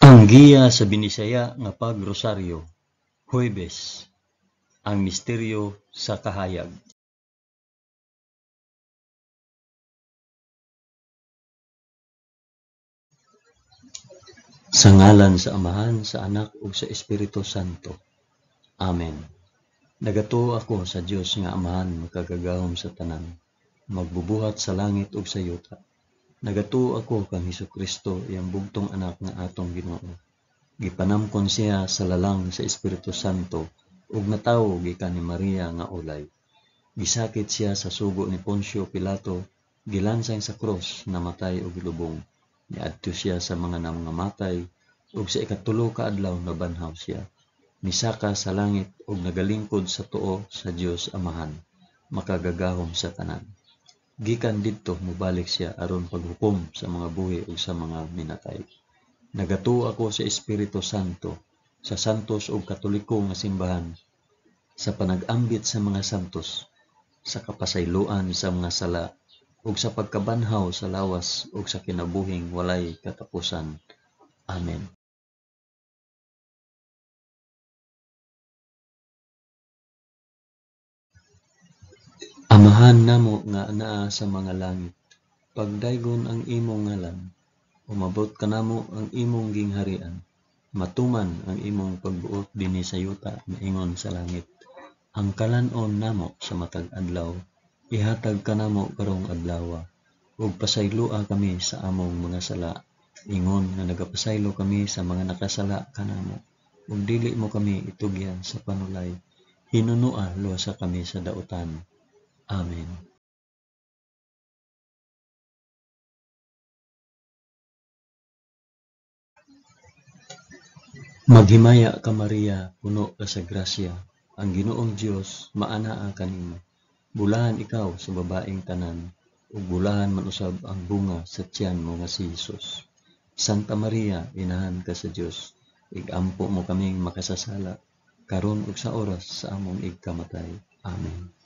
Ang giya sa Binisaya nga pagrosaryo, Huwebes, ang misteryo sa kahayag. Sa ngalan sa Amahan, sa Anak ug sa Espiritu Santo. Amen. Nagatuo ako sa Dios nga Amahan makagagahom sa tanan, magbubuhat sa langit ug sa yuta. Nagatuo ako kang Hesukristo iyang bugtong anak nga atong Ginoo. Gipanamkon siya sa lalang sa Espiritu Santo ug natawo gikan ni Maria nga ulay. Gisakit siya sa sugo ni Poncio Pilato, gilansang sa krus, namatay ug gilubong. Niadto siya sa mga nangamatay ug sa ikatulo ka adlaw nabanhaw siya. Misaka sa langit ug nagalingkod sa tuo sa Dios Amahan, makagagahom sa tanan. Gikan didto mobalik siya aron paghukom sa mga buhi ug sa mga minatay. Nagatuo ako sa Espiritu Santo, sa santos ug katoliko nga simbahan, sa panag-ambit sa mga santos, sa kapasayloan sa mga sala, ug sa pagkabanhaw sa lawas ug sa kinabuhing walay katapusan. Amen. Amahan namo nga anaa sa mga langit, pagdaygon ang imong ngalan, umabot kanamo ang imong gingharian, matuman ang imong pagbuot dinhi sa yuta maingon sa langit. Ang kalan-on namo sa matag adlaw, ihatag kanamo karong adlawa, ug pasayloa kami sa among mga sala, ingon nga nagapasaylo kami sa mga nakasala kanamo, ug dili mo kami itugyan sa panulay, hinunua luwasa kami sa dautan. Amen. Maghimaya ka Maria, puno ka sa grasya, ang Ginoong Dios maanaa kanimo. Bulahan ikaw sa babaeng tanan, ug bulahan man usab ang bunga sa tiyan mo nga si Hesus. Santa Maria, inahan ka sa Dios, igampo mo kaming makasasala, karon ug sa oras sa among igkamatay. Amen.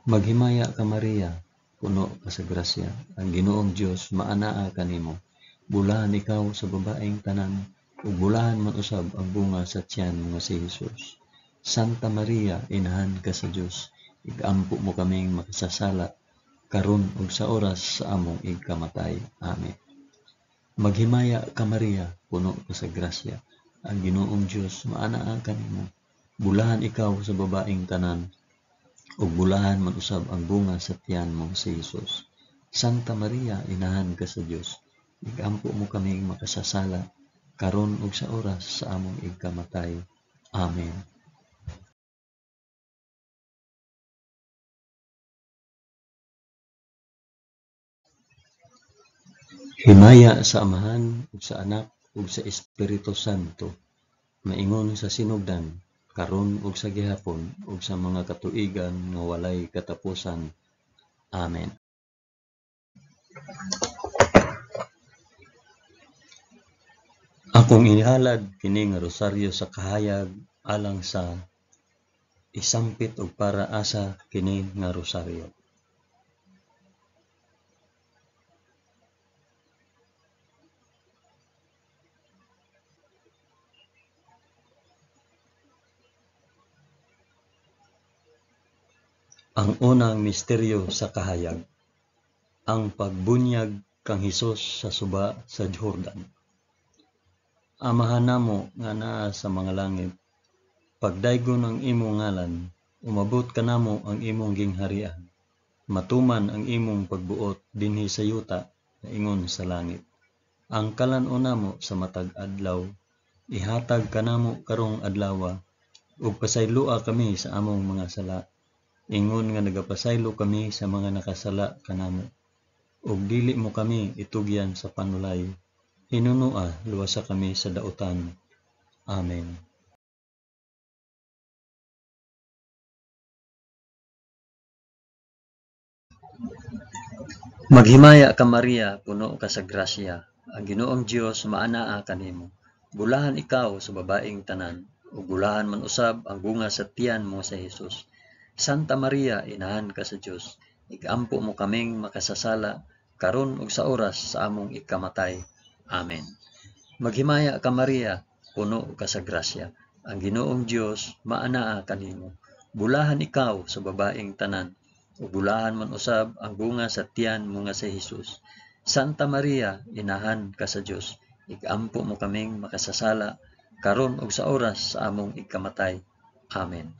Maghimaya ka Maria, puno ka sa grasya, ang Ginoong Dios maanaa kanimo. Bulahan ikaw sa babaeng tanan, ug bulahan man usab ang bunga sa tiyan nga si Hesus. Santa Maria, inahan ka sa Dios, igampo mo kaming makasasala, karon ug sa oras sa among igkamatay. Amen. Maghimaya ka Maria, puno ka sa grasya, ang Ginoong Dios maanaa kanimo. Bulahan ikaw sa babaeng tanan, ug bulahan man usab ang bunga sa tiyan mo si Hesus. Santa Maria, inahan ka sa Dios, igampo mo kaming makasasala, karon ug sa oras sa among igkamatay. Amen. Himaya sa Amahan ug sa Anak ug sa Espiritu Santo, maingon sa sinugdan, karon ug sa gihapon ug sa mga katuigan nga walay katapusan. Amen. Akong inihalad kini nga rosaryo sa kahayag alang sa isampit og para asa kini nga rosaryo. Ang unang misteryo sa kahayag, ang pagbunyag kang Hesus sa suba sa Jordan. Amahan namo nga naa sa mga langit, pagdaygon ang imong ngalan, umabot kanamo ang imong gingharian, matuman ang imong pagbuot dinhi sa yuta na ingon sa langit. Ang kalan-on namo sa matag adlaw, ihatag kanamo karong adlawa, ug pasayloa kami sa among mga sala, ingon nga nagapasaylo kami sa mga nakasala kanamo, ug dili mo kami itugyan sa panulay, hinunua luwasa kami sa dautan. Amen. Maghimaya ka Maria, puno ka sa grasya, ang Ginoong Dios maanaa kanimo. Bulahan ikaw sa babaeng tanan, ug bulahan man usab ang bunga sa tiyan mo sa Hesus. Santa Maria, inahan ka sa Dios, igampo mo kaming makasasala, karon ug sa oras sa among igkamatay. Amen. Maghimaya ka Maria, puno ka sa grasya. Ang Ginoong Dios maanaa kanimo. Bulahan ikaw sa babaeng tanan, ug bulahan man usab ang bunga sa tiyan mo nga si Hesus. Santa Maria, inahan ka sa Dios, igampo mo kaming makasasala karon ug sa oras sa among ikamatay. Amen.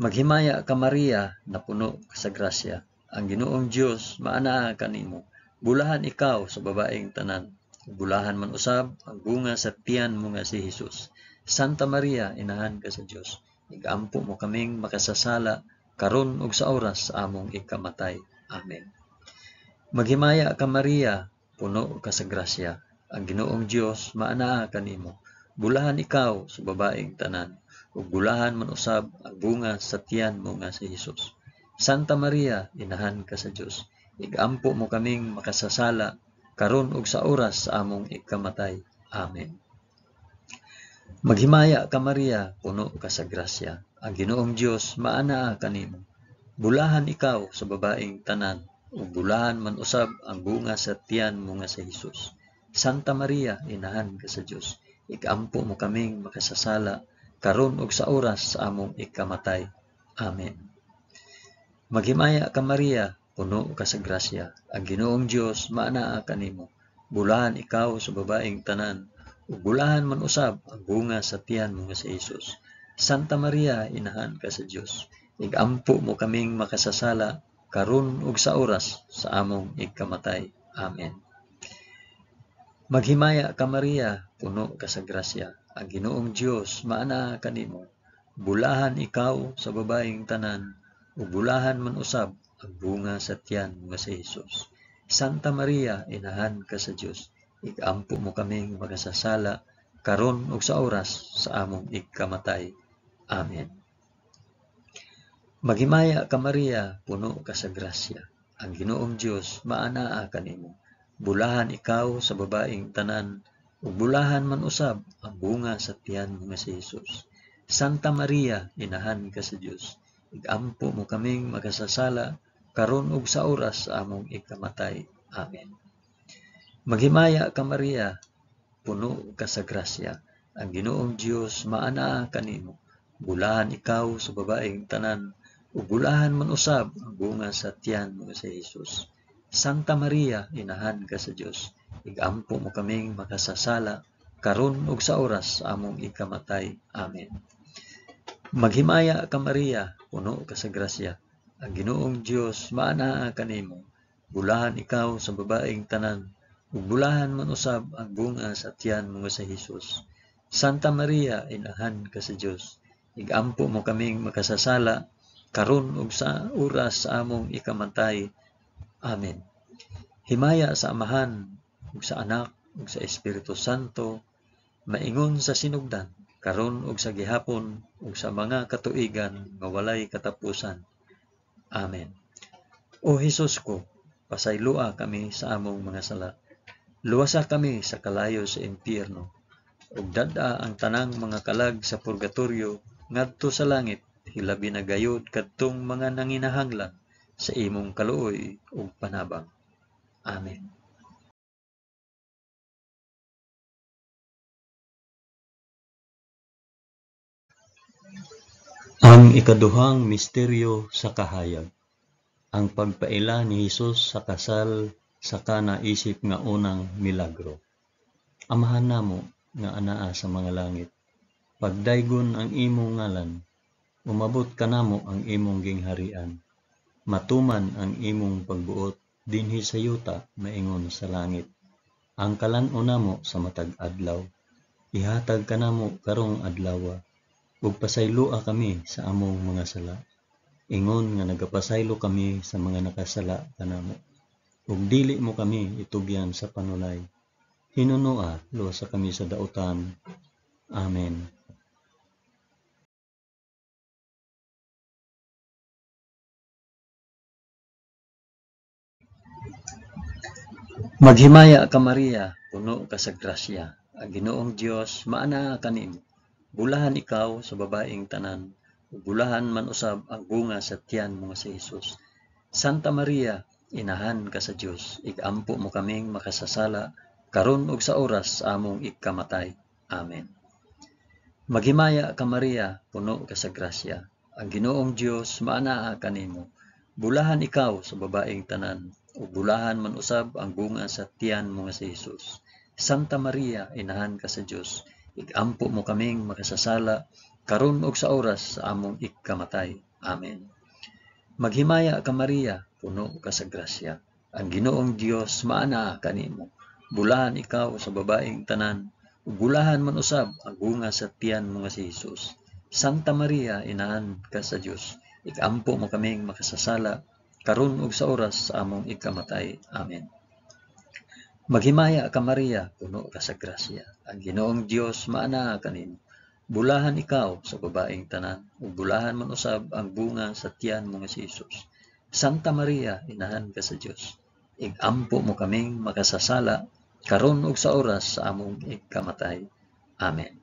Maghimaya ka Maria, na puno ka sa grasya. Ang Ginoong Dios maanaa kanimo. Bulahan ikaw sa babaeng tanan, bulahan man usab ang bunga sa tiyan mo nga si Hesus. Santa Maria, inahan ka sa Dios, igampo mo kaming makasasala karon ug sa oras sa among ikamatay. Amen. Maghimaya ka Maria, puno ka sa grasya. Ang Ginoong Dios maanaa kanimo. Bulahan ikaw sa babaeng tanan, ug bulahan man usab ang bunga sa tiyan mo nga si Hesus. Santa Maria, inahan ka sa Dios, igampo mo kaming makasasala karon ug sa oras sa among ikamatay. Amen. Maghimaya ka Maria, puno ka sa grasya. Ang Ginoong Dios maanaa kanimo. Bulahan ikaw sa babaeng tanan, ug bulahan man usab ang bunga sa tiyan mo nga si Hesus. Santa Maria, inahan ka sa Dios, igampo mo kaming makasasala karon ug sa oras sa among ikamatay. Amen. Maghimaya ka Maria, puno ka sa grasya. Ang Ginoong Dios maanaa kanimo. Bulahan ikaw sa babaeng tanan, ug bulahan man usab ang bunga sa tiyan mo nga si Hesus. Santa Maria, inahan ka sa Dios, igampo mo kaming makasasala karon ug sa oras sa among ikamatay. Amen. Maghimaya ka Maria, puno ka sa grasya. Ang Ginoong Dios maanaa kanimo. Bulahan ikaw sa babaeng tanan, ug bulahan man usab ang bunga sa tiyan nga si Hesus. Santa Maria, inahan ka sa Dios, igampo mo kaming makasasala karon ug sa oras sa among ikamatay. Amen. Maghimaya ka Maria, puno ka sa grasya. Ang Ginoong Dios maanaa kanimo. Bulahan ikaw sa babaeng tanan, ug bulahan man usab ang bunga sa tiyan mo nga si Hesus. Santa Maria, inahan ka sa Dios, igampo mo kaming makasasala karon ug sa oras sa among ikamatay. Amen. Maghimaya ka Maria, puno ka sa grasya. Ang Ginoong Dios maanaa kanimo. Bulahan ikaw sa babaeng tanan, ug bulahan man usab ang bunga sa tiyan mo nga si Hesus. Santa Maria, inahan ka sa Dios, igampo mo kaming makasasala karon ug sa oras sa among ikamatay. Amen. Maghimaya ka Maria, puno ka sa grasya. Ang Ginoong Dios maanaa kanimo. Bulahan ikaw sa babaeng tanan, ug bulahan man usab ang bunga sa tiyan mo nga si Hesus. Santa Maria, inahan ka sa Dios, igampo mo kaming makasasala karon ug sa oras sa among ikamatay. Amen. Himaya sa Amahan, ug sa Anak, ug sa Espiritu Santo, maingon sa sinugdan, karon ug sa gihapon, ug sa mga katuigan nga walay katapusan. Amen. O Hesus ko, pasaylua kami sa among mga sala. Luwasa kami sa kalayo sa impyerno, ug dad-a ang tanang mga kalag sa purgatorio ngadto sa langit, hilabi na gayud kadtong mga nanginahanglan sa imong kaluoy ug panabang. Amen. Ang ikaduhang misteryo sa kahayag. Ang pagpaila ni Hesus sa kasal sa kanaisip nga unang milagro. Amahan namo nga anaa sa mga langit, pagdaygon ang imong ngalan, umabot kanamo ang imong gingharian, matuman ang imong pagbuot dinhi sa yuta maingon sa langit. Ang kalan-o namo sa matag adlaw, ihatag kanamo karong adlawa, ug pasaylua kami sa among mga sala. Ingon nga nagapasaylo kami sa mga nakasala kanamo, ug dili mo kami itugyan sa panulay. Hinunoa, luwasa kami sa dautan. Amen. Maghimaya ka Maria, puno ka sa grasya. Ang Ginoong Dios maanaa kanimo. Bulahan ikaw sa babaeng tanan, ug bulahan man usab ang bunga sa tiyan mo nga si Hesus. Santa Maria, inahan ka sa Dios, igampo mo kaming makasasala karon ug sa oras sa among ikamatay. Amen. Maghimaya ka Maria, puno ka sa grasya. Ang Ginoong Dios maanaa kanimo. Bulahan ikaw sa babaeng tanan, ug bulahan man usab ang bunga sa tiyan mo nga si Hesus. Santa Maria, inahan ka sa Dios, igampo mo kaming makasasala karon ug sa oras sa among ikamatay. Amen. Maghimaya ka Maria, puno ka sa grasya. Ang Ginoong Dios maanaa kanimo. Bulahan ikaw sa babaeng tanan, ug bulahan man usab ang bunga sa tiyan mo nga si Hesus. Santa Maria, inahan ka sa Dios, igampo mo kaming makasasala karon ug sa oras sa among ikamatay. Amen. Maghimaya ka Maria, puno ka sa grasya. Ang Ginoong Dios maanaa kanimo. Bulahan ikaw sa babaeng tanan, ug bulahan man usab ang bunga sa tiyan mo nga si Hesus. Santa Maria, inahan ka sa Dios, igampo mo kaming makasasala karon ug sa oras sa among ikamatay. Amen.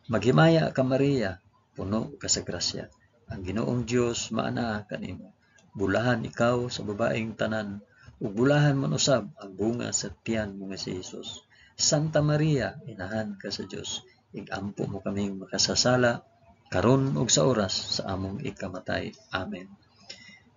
Maghimaya ka Maria, puno ka sa grasya. Ang Ginoong Dios maanaa kanimo. Bulahan ikaw sa babaeng tanan, ug bulahan man usab ang bunga sa tiyan mo nga si Hesus. Santa Maria, inahan ka sa Dios, igampo mo kaming makasasala karon ug sa oras sa among ikamatay. Amen.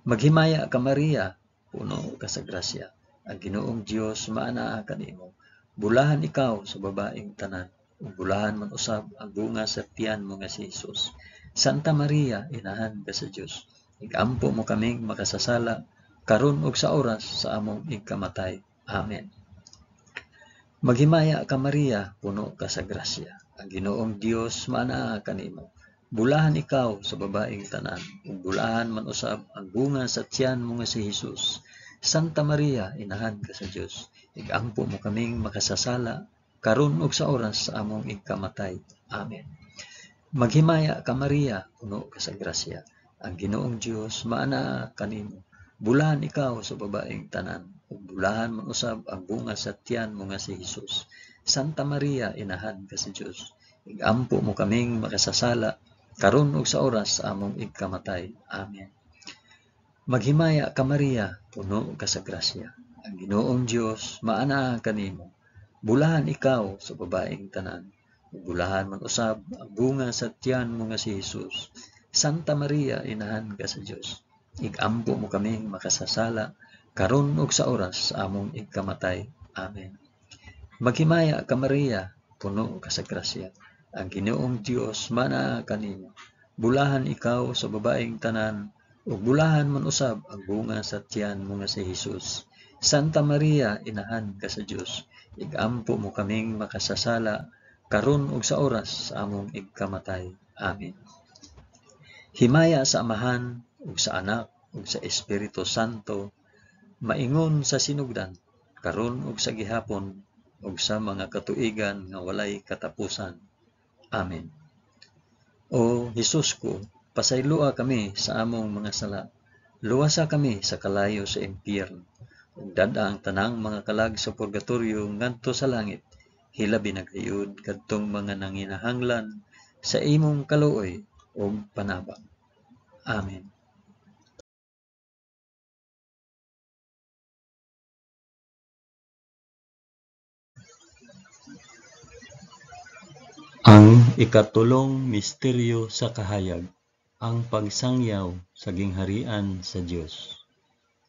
Maghimaya ka Maria, puno ka sa grasya. Ang Ginoong Dios maanaa kanimo. Bulahan ikaw sa babaeng tanan, ug bulahan man usab ang bunga sa tiyan mo nga si Hesus. Santa Maria, inahan ka sa Dios, igampo mo kaming makasasala karon ug sa oras sa among ikamatay. Amen. Maghimaya ka Maria, puno ka sa grasya. Ang Ginoong Dios maanaa kanimo. Bulahan ikaw sa babaeng tanan, ug bulahan man usab ang bunga sa tiyan mo nga si Hesus. Santa Maria, inahan ka sa Dios, igampo mo kaming makasasala karon ug sa oras sa among ikamatay. Amen. Maghimaya ka Maria, puno ka sa grasya. Ang Ginoong Dios maanaa kanimo. Bulahan ikaw sa babaeng tanan, ug bulahan man usab ang bunga sa tiyan mo nga si Hesus. Santa Maria, inahan ka sa Dios, igampo mo kaming makasasala karon ug sa oras sa among ikamatay. Amen. Maghimaya ka Maria, puno ka sa grasya. Ang Ginoong Dios maanaa kanimo. Bulahan ikaw sa babaeng tanan, ug bulahan man usab ang bunga sa tiyan mo nga si Hesus. Santa Maria, inahan ka sa Dios, igampo mo kaming makasasala karon ug sa oras sa among ikamatay. Amen. Maghimaya ka Maria, puno ka sa grasya. Ang Ginoong Dios maanaa kanimo. Bulahan ikaw sa babaeng tanan, ug bulahan man usab ang bunga sa tiyan mo nga si Hesus. Santa Maria, inahan ka sa Dios, igampo mo kaming makasasala karon ug sa oras sa among ikamatay. Amen. Himaya sa Amahan ug sa Anak ug sa Espiritu Santo, maingon sa sinugdan, karon ug sa gihapon ug sa mga katuigan nga walay katapusan. Amen. O Hesus ko, pasaylua kami sa among mga sala. Luwasa kami sa kalayo sa impyerno, ug dad-a ang tanang mga kalag sa purgatorio ngadto sa langit. Hilabi na gayud kadtong mga nanginahanglan sa imong kaluoy ug panabang. Amen. Ang ikatulong misteryo sa kahayag, ang pagsangyaw sa gingharian sa Dios.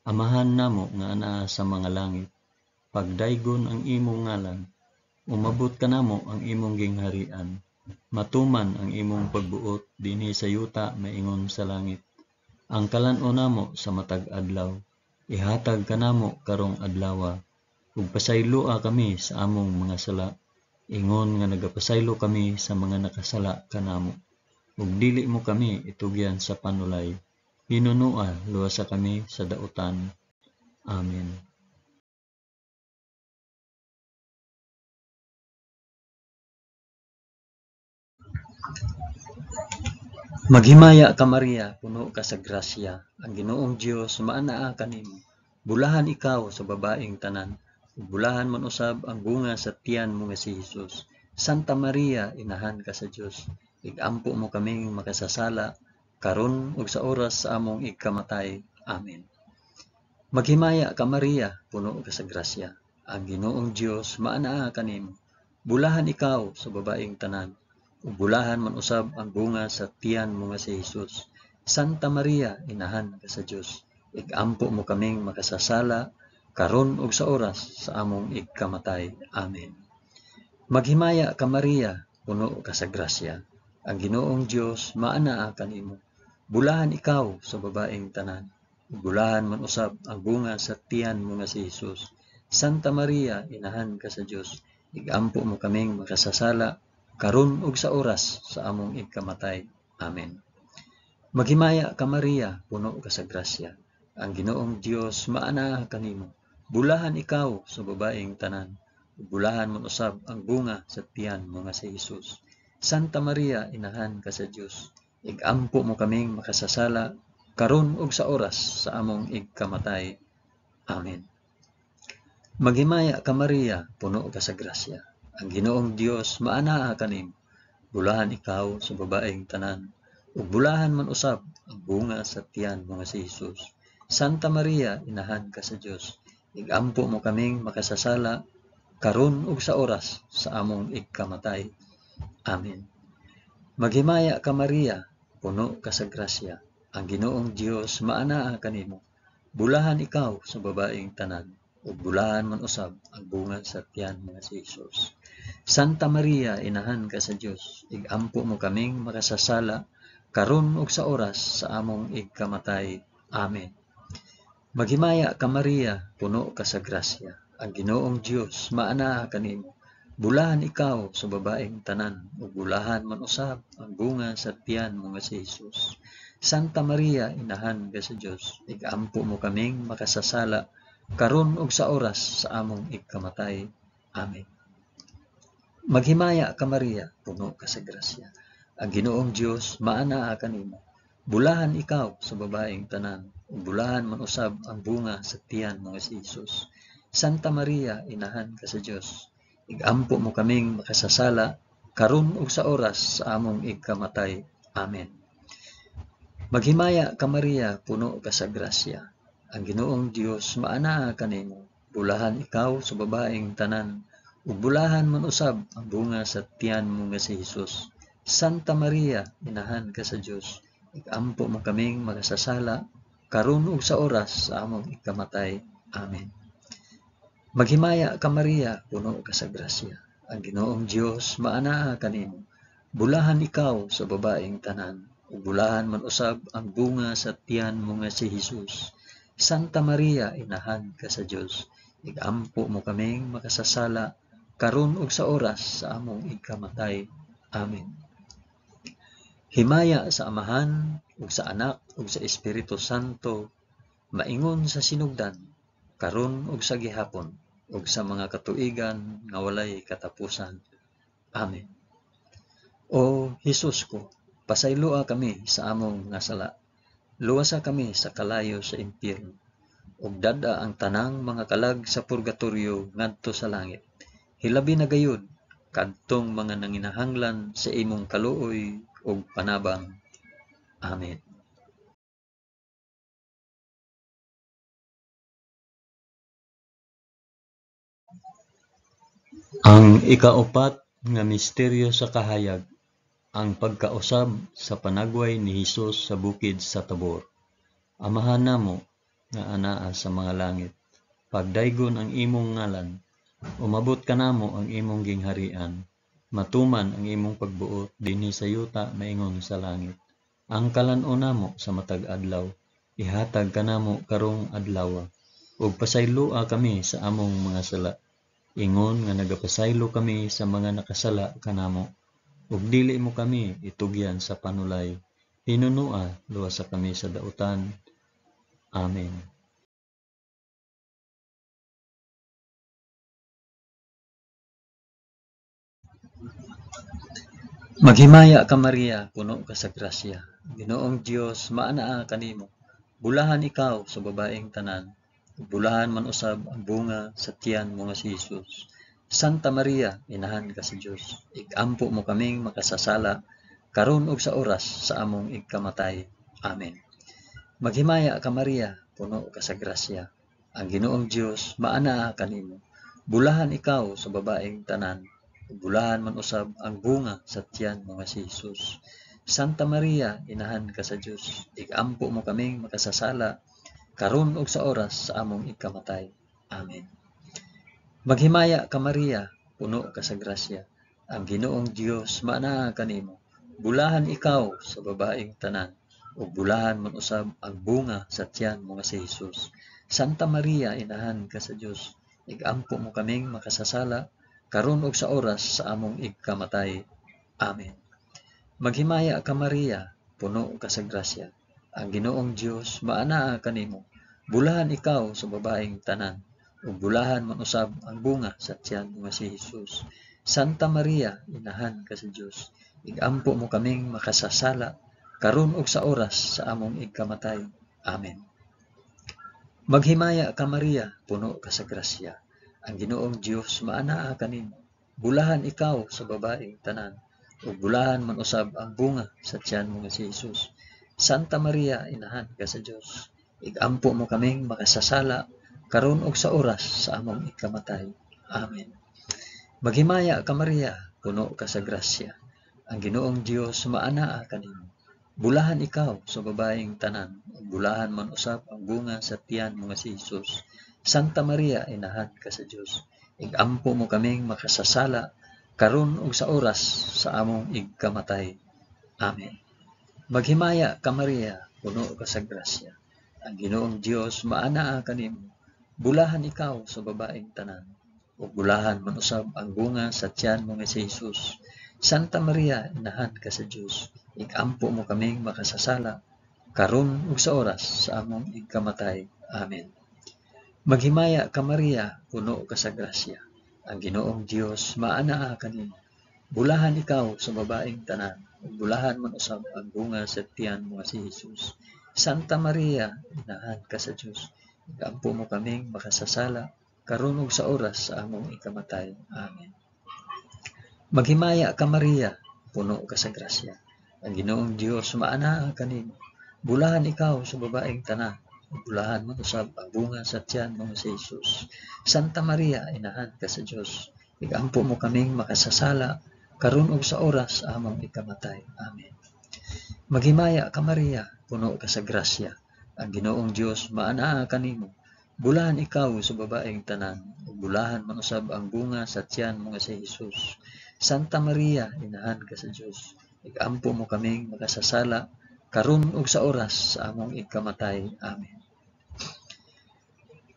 Amahan namo nga anaa sa mga langit, pagdaygon ang imong ngalan, umabot kanamo ang imong gingharian, matuman ang imong pagbuot dinhi sa yuta maingon sa langit. Ang kalan-o namo sa matag adlaw, ihatag kanamo karong adlawa, ug pasaylua kami sa among mga sala, ingon nga nagapasaylo kami sa mga nakasala kanamo. Ug dili mo kami itugyan sa panulay, hinunua luwasa kami sa dautan. Amen. Maghimaya ka Maria, puno ka sa grasya. Ang Ginoong Dios maanaa kanimo. Bulahan ikaw sa babaeng tanan, ug bulahan man usab ang bunga sa tiyan mo nga si Hesus. Santa Maria, inahan ka sa Dios, igampo mo kaming makasasala karon ug sa oras sa among ikamatay. Amen. Maghimaya ka Maria, puno ka sa grasya. ang Ginoong Dios maanaa kanimo. Bulahan ikaw sa babaeng tanan, ug bulahan man usab ang bunga sa tiyan mo nga si Hesus. Santa Maria, inahan ka sa Dios, igampo mo kaming makasasala karon ug sa oras sa among igkamatay. Amen. Maghimaya ka Maria, puno ka sa grasya. Ang Ginoong Dios maanaa kanimo. Bulahan ikaw sa babaeng tanan, ug bulahan man usab ang bunga sa tiyan mo nga si Hesus. Santa Maria, inahan ka sa Dios, igampo mo kaming makasasala karon ug sa oras sa among igkamatay. Amen. Maghimaya ka Maria, puno ka sa grasya. Ang Ginoong Dios maanaa kanimo. Bulahan ikaw sa babaeng tanan, ug bulahan man usab ang bunga sa tiyan mo nga si Hesus. Santa Maria, inahan ka sa Dios, igampo mo kaming makasasala karon ug sa oras sa among igkamatay. Amen. Maghimaya ka Maria, puno ka sa grasya. Ang Ginoong Dios maanaa kanimo. Bulahan ikaw sa babaeng tanan, ug bulahan man usab ang bunga sa tiyan mo nga si Hesus. Santa Maria, inahan ka sa Dios, igampo mo kaming makasasala karon ug sa oras sa among igkamatay. Amen. Maghimaya ka Maria, puno ka sa grasya. Ang Ginoong Dios maanaa kanimo. Bulahan ikaw sa babaeng tanan, ug bulahan man usab ang bunga sa tiyan nga si Hesus. Santa Maria, inahan ka sa Dios, igampo mo kaming makasasala karon ug sa oras sa among igkamatay. Amen. Maghimaya ka Maria, puno ka sa grasya. Ang Ginoong Dios maanaa kanimo. Bulahan ikaw sa babaeng tanan, ug bulahan man usab ang bunga sa tiyan mo nga si Hesus. Santa Maria, inahan ka sa Dios, igampo mo kaming makasasala karon ug sa oras sa among igkamatay. Amen. Maghimaya ka Maria, puno ka sa grasya. Ang Ginoong Dios maanaa kanimo. Bulahan ikaw sa babaeng tanan, ug bulahan man usab ang bunga sa tiyan mo nga si Hesus. Santa Maria, inahan ka sa Dios, igampo mo kaming makasasala karon ug sa oras sa among igkamatay. Amen. Maghimaya ka Maria, puno ka sa grasya. Ang Ginoong Dios maanaa kanimo. Bulahan ikaw sa babaeng tanan, ug bulahan man usab ang bunga sa tiyan mo nga si Hesus. Santa Maria, inahan ka sa Dios, igampo mo kaming makasasala karon ug sa oras sa among igkamatay. Amen. Maghimaya ka Maria, puno ka sa grasya. Ang Ginoong Dios maanaa kanimo. Bulahan ikaw sa babaeng tanan, ug bulahan man usab ang bunga sa tiyan mo nga si Hesus. Santa Maria, inahan ka sa Dios, igampo mo kaming makasasala karon ug sa oras sa among igkamatay. Amen. Himaya sa Amahan ug sa Anak ug sa Espiritu Santo, maingon sa sinugdan, karon ug sa gihapon, ug sa mga katuigan nga walay katapusan. Amen. O Hesus ko, pasayloa kami sa among nga sala. Luwasa kami sa kalayo sa impyerno, ug dada ang tanang mga kalag sa purgatorio ngadto sa langit. Hilabi na gayud kadtong mga nanginahanglan sa imong kaluoy ug panabang. Amen. Ang ikaapat nga misteryo sa kahayag, ang pagkausab sa panagway ni Hesus sa bukid sa Tabor. Amahan namo nga anaa sa mga langit, pagdaygon ang imong ngalan, umabot kanamo ang imong gingharian, matuman ang imong pagbuot dinhi sa yuta maingon sa langit. Ang kalan-o namo sa matag adlaw, ihatag kanamo karong adlaw, ug pasayloa kami sa among mga sala, ingon nga nagapasaylo kami sa mga nakasala kanamo, ug dili mo kami itugyan sa panulay. Hinunua, luwasa kami sa dautan. Amen. Maghimaya ka Maria, puno ka sa grasya. Ginoong Dios maanaa kanimo. Bulahan ikaw sa babaeng tanan, ug bulahan man usab ang bunga sa tiyan mo nga si Hesus. Santa Maria, inahan ka sa Dios, igampo mo kaming makasasala karon ug sa oras sa among igkamatay. Amen. Maghimaya ka Maria, puno ka sa grasya. Ang Ginoong Dios maanaa kanimo. Bulahan ikaw sa babaeng tanan, ug bulahan man usab ang bunga sa tiyan mo nga si Jesus. Santa Maria, inahan ka sa Dios, igampo mo kaming makasasala, karon ug sa oras sa among ikamatay. Amen. Maghimaya ka Maria, puno ka sa grasya, ang Ginoong Dios maanaa kanimo. Bulahan ikaw sa babaeng tanan, ug bulahan man usab ang bunga sa tiyan mo nga si Jesus. Santa Maria, inahan ka sa Dios, igampo mo kaming makasasala, karon ug sa oras sa among ikamatay. Amen. Maghimaya ka Maria, puno ka sa grasya, ang Ginoong Dios maanaa kanimo. Bulahan ikaw sa babaeng tanan, ug bulahan man usab ang bunga sa tiyan mo nga si Jesus. Santa Maria, inahan ka sa Dios, igampo mo kaming makasasala, karon ug sa oras sa among ikamatay. Amen. Maghimaya ka Maria, puno ka sa grasya, ang Ginoong Dios maanaa kanimo. Bulahan ikaw sa babaeng tanan, ug bulahan man usab ang bunga sa tiyan mo nga si Jesus. Santa Maria, inahan ka sa Dios, igampo mo kaming makasasala, karon ug sa oras sa among ikamatay. Amen. Maghimaya ka Maria, puno ka sa grasya, ang Ginoong Dios maanaa kanimo. Bulahan ikaw sa babaeng tanan, ug bulahan man usab ang bunga sa tiyan mo nga si Jesus. Santa Maria, inahan ka sa Dios, igampo mo kaming makasasala, karon ug sa oras sa among ikamatay. Amen. Maghimaya ka Maria, puno ka sa grasya, ang Ginoong Dios maanaa kanimo. Bulahan ikaw sa babaeng tanan, ug bulahan man usab ang bunga sa tiyan mo nga si Jesus. Santa Maria, inahan ka sa Dios, igampo mo kaming makasasala, karon ug sa oras sa among ikamatay. Amen. Maghimaya ka Maria, puno ka sa grasya, ang Ginoong Dios maanaa kanimo. Bulahan ikaw sa babaeng tanan, ug bulahan man usab ang bunga sa tiyan mo nga si Jesus. Santa Maria, inahan ka sa Dios, igampo mo kaming makasasala, karon ug sa oras sa among ikamatay. Amen. Maghimaya ka Maria, puno ka sa grasya, ang Ginoong Dios maanaa kanimo. Bulahan ikaw sa babaeng tanan, bulahan man usab ang bunga sa tiyan mo nga si Jesus. Santa Maria, inahan ka sa Dios, igampo mo kaming makasasala, karon ug sa oras sa among ikamatay. Amen. Maghimaya ka Maria, puno ka sa grasya, ang Ginoong Dios maanaa kanimo. Bulahan ikaw sa babaeng tanan, ug bulahan man usab ang bunga sa tiyan mo nga si Jesus. Santa Maria, inahan ka sa Dios, igampo mo kaming makasasala, karon ug sa oras sa among ikamatay. Amen.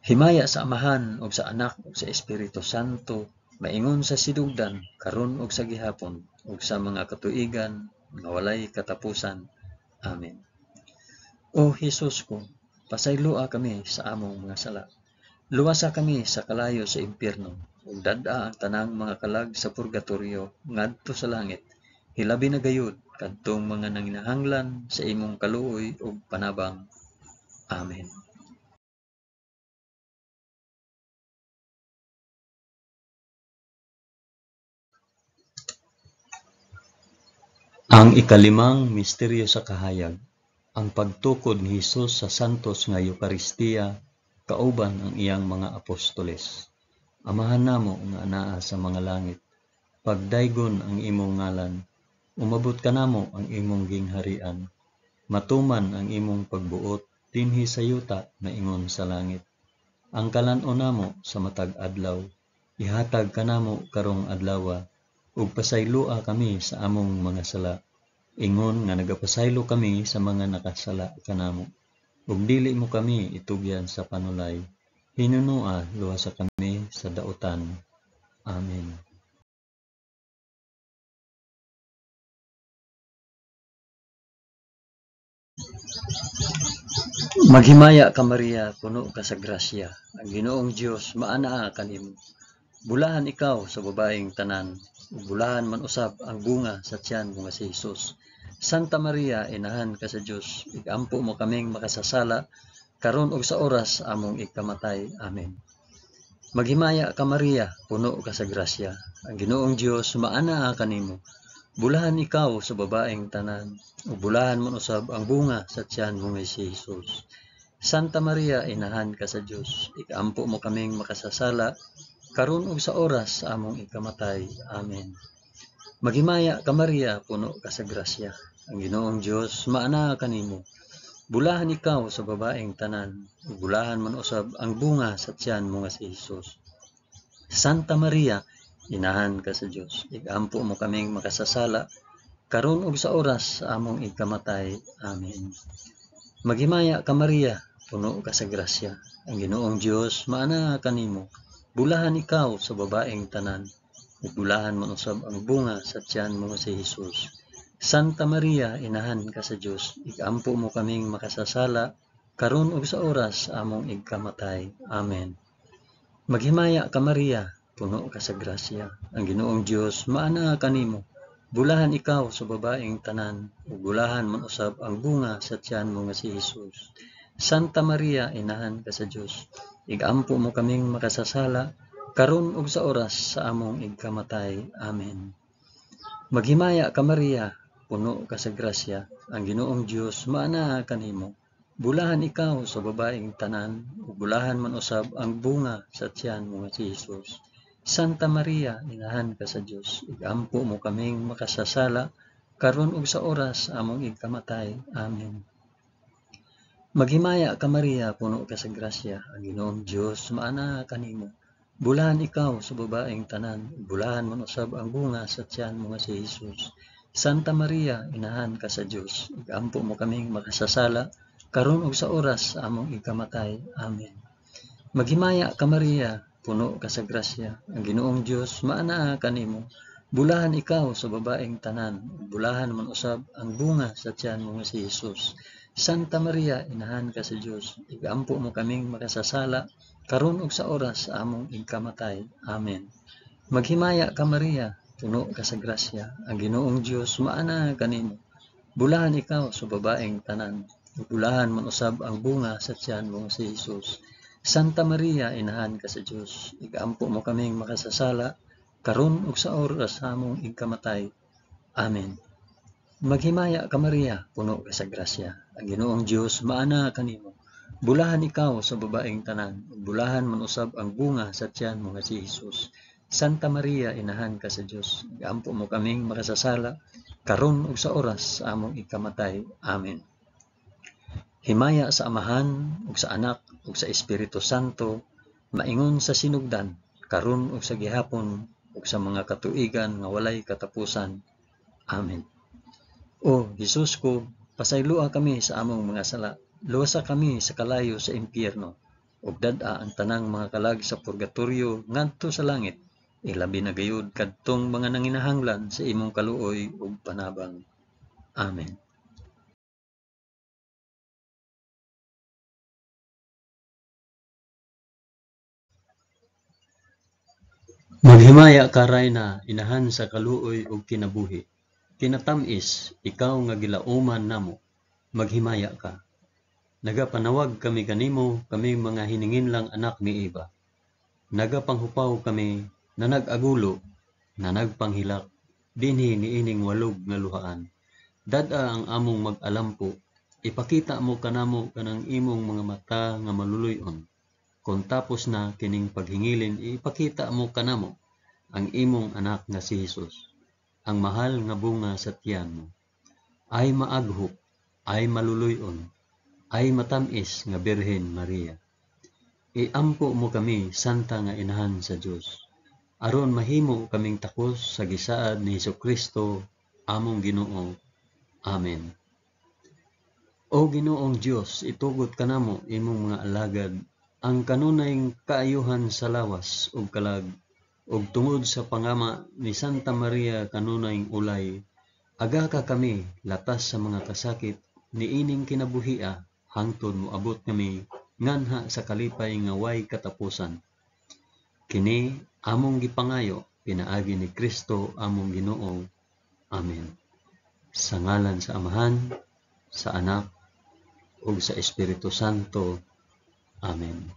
Himaya sa Amahan ug sa Anak ug sa Espiritu Santo, maingon sa sidugdan, karon ug sa gihapon, ug sa mga katuigan nga walay katapusan. Amen. O Jesus ko, pasayloa kami sa among mga sala. Luwasa kami sa kalayo sa impyerno, ug dad-a ang tanang mga kalag sa purgatorio ngadto sa langit. Hilabi na gayud kadtong mga nanginahanglan sa imong kaluoy ug panabang. Amen. Ang ikalimang misteryo sa kahayag, ang pagtukod ni Hesus sa santos nga Eucharistia kauban ang iyang mga apostoles. Amahan namo nga anaa sa mga langit, pagdaygon ang imong ngalan, umabot ka namo ang imong gingharian, matuman ang imong pagbuot dinhi sa yuta na ingon sa langit. Ang kalan-on namo sa matag adlaw, ihatag kanamo karong adlawa, ug pasayloa kami sa among mga sala, ingon nga nagapasaylo kami sa mga nakasala kanamo. Ug dili mo kami itugyan sa panulay, hinunua luwasa kami sa dautan. Amen. Maghimaya ka Maria, puno ka sa grasya, ang Ginoong Dios maanaa kanimo. Bulahan ikaw sa babaeng tanan, ug bulahan man usab ang bunga sa tiyan mo nga si Jesus. Santa Maria, inahan ka sa Dios, igampo mo kaming makasasala, karon ug sa oras among ikamatay. Amen. Maghimaya ka Maria, puno ka sa grasya, ang Ginoong Dios maanaa kanimo. Bulahan ikaw sa babaeng tanan, ug bulahan man usab ang bunga sa tiyan mo nga si Jesus. Santa Maria, inahan ka sa Dios, igampo mo kaming makasasala, karon ug sa oras sa among ikamatay. Amen. Maghimaya ka Maria, puno ka sa grasya. Ang Ginoong Dios maana kanimo. Bulahan ikaw sa babaeng tanan, ug bulahan man usab ang bunga sa tiyan mo nga si Hesus. Santa Maria, inahan ka sa Dios. Igampo mo kaming makasasala karon ug sa oras sa among ikamatay. Amen. Maghimaya ka Maria, puno ka sa grasya. Ang Ginoong Dios maana kanimo. Bulahan ikaw sa babaeng tanan, ug bulahan man usab ang bunga sa tiyan mo nga si Hesus. Santa Maria, inahan ka sa Dios. Igampo mo kaming makasasala karon ug sa oras sa among ikamatay. Amen. Maghimaya ka Maria, puno ka sa grasya. Ang Ginoong Dios maana kanimo. Bulahan ikaw sa babaeng tanan, ug bulahan man usab ang bunga sa tiyan mo nga si Hesus. Santa Maria, inahan ka sa Dios. Igampo mo kaming makasasala karon ug sa oras sa among ikamatay. Amen. Maghimaya ka Maria, puno ka sa grasya. Ang Ginoong Dios maana kanimo. Bulahan ikaw sa babaeng tanan, ug bulahan man usab ang bunga sa tiyan mo nga si Hesus. Santa Maria, inahan ka sa Dios. Igampo mo kaming makasasala karon ug sa oras sa among ikamatay. Amen. Maghimaya ka Maria, puno ka sa grasya. Ang Ginoong Dios maana kanimo. Bulahan ikaw sa babaeng tanan, bulahan man usab ang bunga sa tiyan mo nga si Hesus. Santa Maria, inahan ka sa Dios. Igampo mo kaming makasasala karon ug sa oras sa among ikamatay. Amen. Maghimaya ka Maria, puno ka sa grasya. Ang Ginoong Dios maana kanimo. Bulahan ikaw sa babaeng tanan, bulahan man usab ang bunga sa tiyan mo nga si Hesus. Santa Maria, inahan ka sa Dios. Igampo mo kaming makasasala karon ug sa oras sa among ikamatay. Amen. Maghimaya ka Maria, puno ka sa grasya. Ang Ginoong Dios maana kanimo. Bulahan ikaw sa babaeng tanan, bulahan man usab ang bunga sa tiyan mo nga si Hesus. Santa Maria, inahan ka sa Dios. Igampo mo kaming makasasala karon ug sa oras sa among ikamatay. Amen. Maghimaya ka Maria, puno ka sa grasya. Ang Ginoong Dios maana kanimo. Bulahan ikaw sa babaeng tanan, bulahan man usab ang bunga sa tiyan mo nga si Hesus. Santa Maria, inahan ka sa Dios. Igampo mo kaming makasasala karon ug sa oras sa among ikamatay. Amen. Himaya sa Amahan ug sa Anak ug sa Espiritu Santo, maingon sa sinugdan, karon ug sa gihapon ug sa mga katuigan nga walay katapusan. Amen. O Hesus ko, pasayloa kami sa among mga sala. Luwasa kami sa kalayo sa impyerno, ug dad-a ang tanang mga kalag sa purgatoryo ngadto sa langit. Ilabi na gayud kadtong mga nanginahanglan sa imong kaluoy ug panabang. Amen. Maghimaya ka Rayna, inahan sa kaluoy ug kinabuhi. Kinatamis, ikaw nga gilauman namo. Maghimaya ka. Nagapanawag kami kanimo, kami mga hininginlang anak ni Eva. Nagapanghupaw kami, na nag-agulo, na nagpanghilak, dinhi niining walog nga luhaan. Dad-a ang among mag-alampo, ipakita mo kanamo kanang imong mga mata nga maluluyon. Kung tapos na kining paghingilin, ipakita mo kanamo ang imong anak nga si Hesus, ang mahal nga bunga sa tiyan mo. Ay maaghop, ay maluluyon, ay matamis nga Birhen Maria. Iampo mo kami, santa nga inahan sa Dios, aron mahimo kaming takos sa gisaad ni Hesukristo, among Ginoo. Amen. O Ginoong Dios, itugot kanamo imong mga alagad ang kanunayng kaayuhan sa lawas ug kalag, ug tungod sa pangama ni Santa Maria kanunayng ulay, aga ka kami latas sa mga kasakit niining kinabuhia hangtod moabot kami nganha sa kalipay nga way katapusan. Kini among gipangayo pinaagi ni Kristo among Ginoo. Amen. Sa ngalan sa Amahan, sa Anak, ug sa Espiritu Santo. Amen.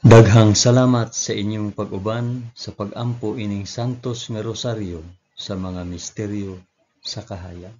Daghang salamat sa inyong pag-uban sa pag-ampo ining santos nga rosaryo sa mga misteryo sa kahayan.